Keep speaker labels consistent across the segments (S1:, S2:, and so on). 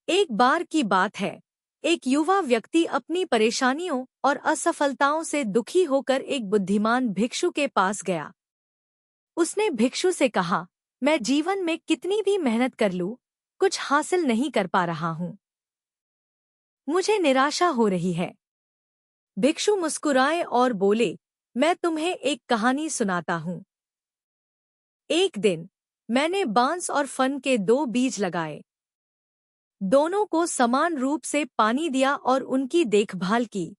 S1: एक बार की बात है, एक युवा व्यक्ति अपनी परेशानियों और असफलताओं से दुखी होकर एक बुद्धिमान भिक्षु के पास गया। उसने भिक्षु से कहा, मैं जीवन में कितनी भी मेहनत कर लूं, कुछ हासिल नहीं कर पा रहा हूं। मुझे निराशा हो रही है। भिक्षु मुस्कुराए और बोले, मैं तुम्हें एक कहानी सुनाता हूं। एक दिन मैंने बांस और फन के दो बीज लगाए। दोनों को समान रूप से पानी दिया और उनकी देखभाल की।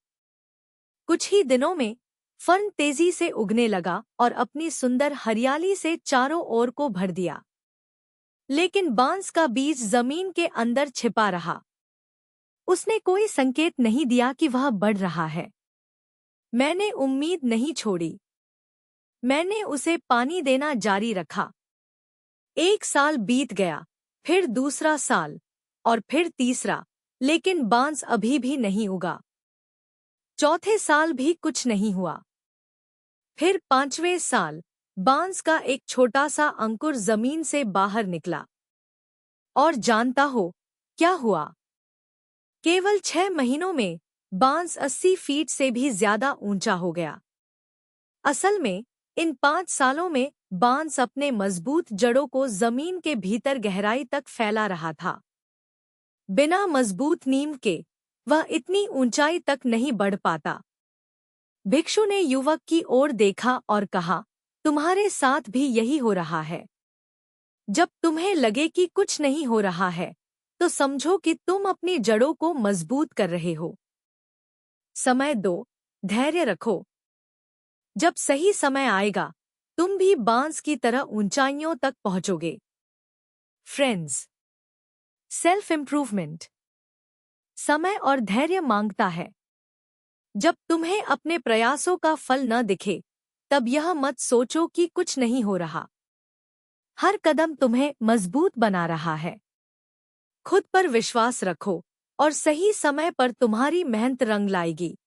S1: कुछ ही दिनों में फर्न तेजी से उगने लगा और अपनी सुंदर हरियाली से चारों ओर को भर दिया। लेकिन बांस का बीज जमीन के अंदर छिपा रहा। उसने कोई संकेत नहीं दिया कि वह बढ़ रहा है। मैंने उम्मीद नहीं छोड़ी। मैंने उसे पानी देना जारी रखा। एक साल बीत गया, फिर दूसरा साल और फिर तीसरा, लेकिन बांस अभी भी नहीं उगा। चौथे साल भी कुछ नहीं हुआ। फिर पांचवें साल बांस का एक छोटा सा अंकुर जमीन से बाहर निकला। और जानता हो क्या हुआ? केवल 6 महीनों में बांस 80 फीट से भी ज्यादा ऊंचा हो गया। असल में इन 5 सालों में बांस अपने मजबूत जड़ों को जमीन के भीतर गहराई तक फैला रहा था। बिना मजबूत नींव के वह इतनी ऊंचाई तक नहीं बढ़ पाता। भिक्षु ने युवक की ओर देखा और कहा, तुम्हारे साथ भी यही हो रहा है। जब तुम्हें लगे कि कुछ नहीं हो रहा है, तो समझो कि तुम अपनी जड़ों को मजबूत कर रहे हो। समय दो, धैर्य रखो। जब सही समय आएगा, तुम भी बांस की तरह ऊंचाइयों तक पहुंचोगे। फ्रेंड्स, सेल्फ इम्प्रूवमेंट समय और धैर्य मांगता है। जब तुम्हें अपने प्रयासों का फल न दिखे, तब यह मत सोचो कि कुछ नहीं हो रहा। हर कदम तुम्हें मजबूत बना रहा है। खुद पर विश्वास रखो और सही समय पर तुम्हारी मेहनत रंग लाएगी।